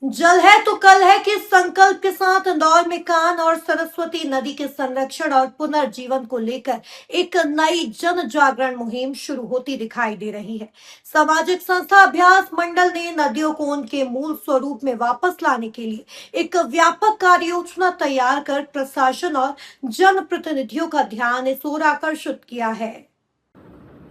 जल है तो कल है के संकल्प के साथ इंदौर में कान और सरस्वती नदी के संरक्षण और पुनर्जीवन को लेकर एक नई जन जागरण मुहिम शुरू होती दिखाई दे रही है। सामाजिक संस्था अभ्यास मंडल ने नदियों को उनके मूल स्वरूप में वापस लाने के लिए एक व्यापक कार्य योजना तैयार कर प्रशासन और जनप्रतिनिधियों का ध्यान इस ओर आकर्षित किया है।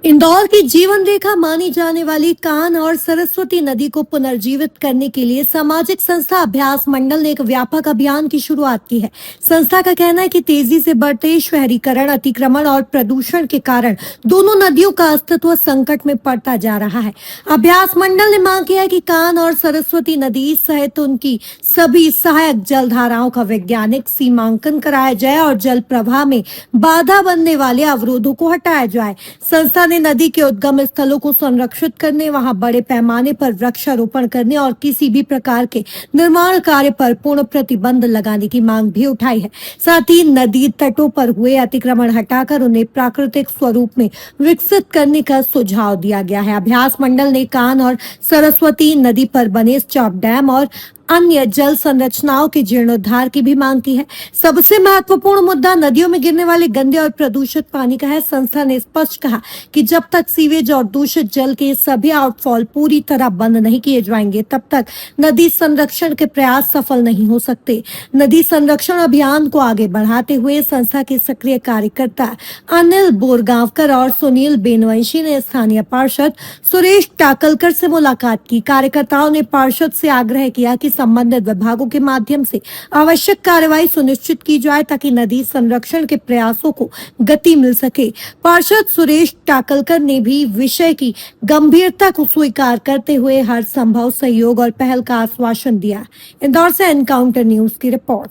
इंदौर की जीवन रेखा मानी जाने वाली कान और सरस्वती नदी को पुनर्जीवित करने के लिए सामाजिक संस्था अभ्यास मंडल ने एक व्यापक अभियान की शुरुआत की है। संस्था का कहना है कि तेजी से बढ़ते शहरीकरण, अतिक्रमण और प्रदूषण के कारण दोनों नदियों का अस्तित्व संकट में पड़ता जा रहा है। अभ्यास मंडल ने मांग किया है कि कान और सरस्वती नदी सहित उनकी सभी सहायक जल धाराओं का वैज्ञानिक सीमांकन कराया जाए और जल प्रवाह में बाधा बनने वाले अवरोधों को हटाया जाए। संस्था ने नदी के उद्गम स्थलों को संरक्षित करने, वहां बड़े पैमाने पर वृक्षारोपण करने और किसी भी प्रकार के निर्माण कार्य पर पूर्ण प्रतिबंध लगाने की मांग भी उठाई है। साथ ही नदी तटों पर हुए अतिक्रमण हटाकर उन्हें प्राकृतिक स्वरूप में विकसित करने का सुझाव दिया गया है। अभ्यास मंडल ने कान और सरस्वती नदी पर बने चौक डैम और अन्य जल संरचनाओं के जीर्णोद्धार की भी मांग की है। सबसे महत्वपूर्ण मुद्दा नदियों में गिरने वाले गंदे और प्रदूषित पानी का है। संस्था ने स्पष्ट कहा कि जब तक सीवेज और दूषित जल के सभी आउटफॉल पूरी तरह बंद नहीं किए जाएंगे, तब तक नदी संरक्षण के प्रयास सफल नहीं हो सकते। नदी संरक्षण अभियान को आगे बढ़ाते हुए संस्था के सक्रिय कार्यकर्ता अनिल बोरगांवकर और सुनील बेनवंशी ने स्थानीय पार्षद सुरेश टाकलकर से मुलाकात की। कार्यकर्ताओं ने पार्षद से आग्रह किया कि संबंधित विभागों के माध्यम से आवश्यक कार्रवाई सुनिश्चित की जाए ताकि नदी संरक्षण के प्रयासों को गति मिल सके। पार्षद सुरेश टाकलकर ने भी विषय की गंभीरता को स्वीकार करते हुए हर संभव सहयोग और पहल का आश्वासन दिया। इंदौर से एनकाउंटर न्यूज की रिपोर्ट।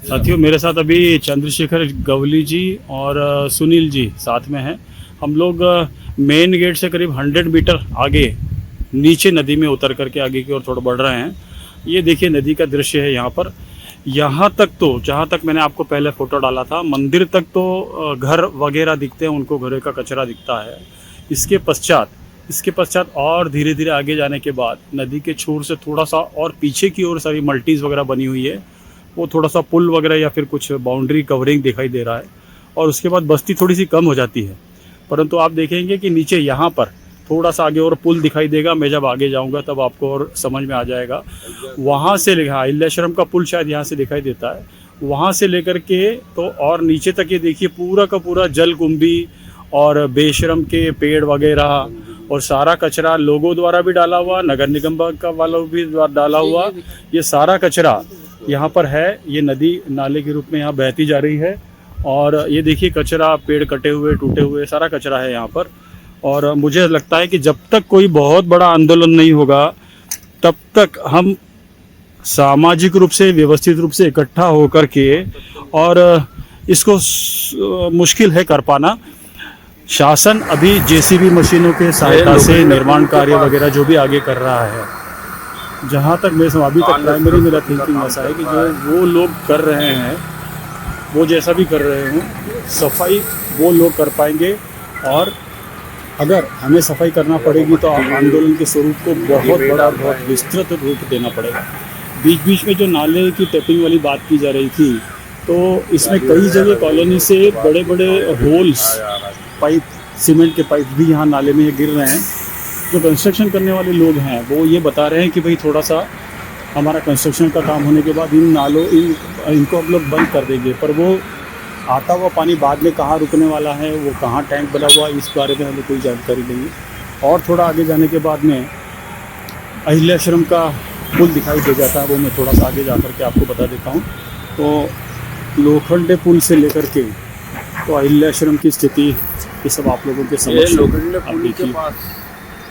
साथियों, मेरे साथ अभी चंद्रशेखर गवली जी और सुनील जी साथ में हैं। हम लोग मेन गेट से करीब 100 मीटर आगे नीचे नदी में उतर करके आगे की ओर थोड़ा बढ़ रहे हैं। ये देखिए नदी का दृश्य है यहाँ पर। यहाँ तक तो जहाँ तक मैंने आपको पहले फ़ोटो डाला था, मंदिर तक तो घर वगैरह दिखते हैं, उनको घरों का कचरा दिखता है। इसके पश्चात और धीरे धीरे आगे जाने के बाद नदी के छोर से थोड़ा सा और पीछे की ओर सारी मल्टीज़ वगैरह बनी हुई है। वो थोड़ा सा पुल वगैरह या फिर कुछ बाउंड्री कवरिंग दिखाई दे रहा है और उसके बाद बस्ती थोड़ी सी कम हो जाती है। परंतु आप देखेंगे कि नीचे यहाँ पर थोड़ा सा आगे और पुल दिखाई देगा। मैं जब आगे जाऊँगा तब आपको और समझ में आ जाएगा। वहाँ से अहिल्याश्रम का पुल शायद यहाँ से दिखाई देता है। वहाँ से लेकर के तो और नीचे तक ये देखिए पूरा का पूरा जलकुंभी और बेशरम के पेड़ वगैरह और सारा कचरा लोगों द्वारा भी डाला हुआ, नगर निगम का वालों भी डाला हुआ। ये सारा कचरा यहाँ पर है। ये नदी नाले के रूप में यहाँ बहती जा रही है और ये देखिए कचरा, पेड़ कटे हुए, टूटे हुए, सारा कचरा है यहाँ पर। और मुझे लगता है कि जब तक कोई बहुत बड़ा आंदोलन नहीं होगा तब तक हम सामाजिक रूप से, व्यवस्थित रूप से इकट्ठा होकर के, और इसको मुश्किल है कर पाना। शासन अभी जेसीबी मशीनों के सहायता से निर्माण कार्य वगैरह जो भी आगे कर रहा है, जहाँ तक मैं अभी तक प्राइमरी मेरा थिंकिंग ऐसा है कि जो वो लोग कर रहे हैं, वो जैसा भी कर रहे हों, सफाई वो लोग कर पाएंगे। और अगर हमें सफाई करना पड़ेगी तो आंदोलन के स्वरूप को बहुत बड़ा, बहुत विस्तृत रूप देना पड़ेगा। बीच बीच में जो नाले की टैपिंग वाली बात की जा रही थी, तो इसमें कई जगह कॉलोनी से बड़े बड़े होल्स, पाइप, सीमेंट के पाइप भी यहाँ नाले में गिर रहे हैं। जो कंस्ट्रक्शन करने वाले लोग हैं वो ये बता रहे हैं कि भाई थोड़ा सा हमारा कंस्ट्रक्शन का काम होने के बाद इनको हम लोग बंद कर देंगे, पर वो आता हुआ पानी बाद में कहाँ रुकने वाला है, वो कहाँ टैंक बना हुआ है, इस बारे में हमें कोई जानकारी नहीं है। और थोड़ा आगे जाने के बाद में अहिल्याश्रम का पुल दिखाई दे जाता है, वो मैं थोड़ा सा आगे जा कर के आपको बता देता हूँ। तो लोखंडे पुल से लेकर के तो अहिल्याश्रम की स्थिति ये सब आप लोगों के समक्ष लोखंडे पुल के पास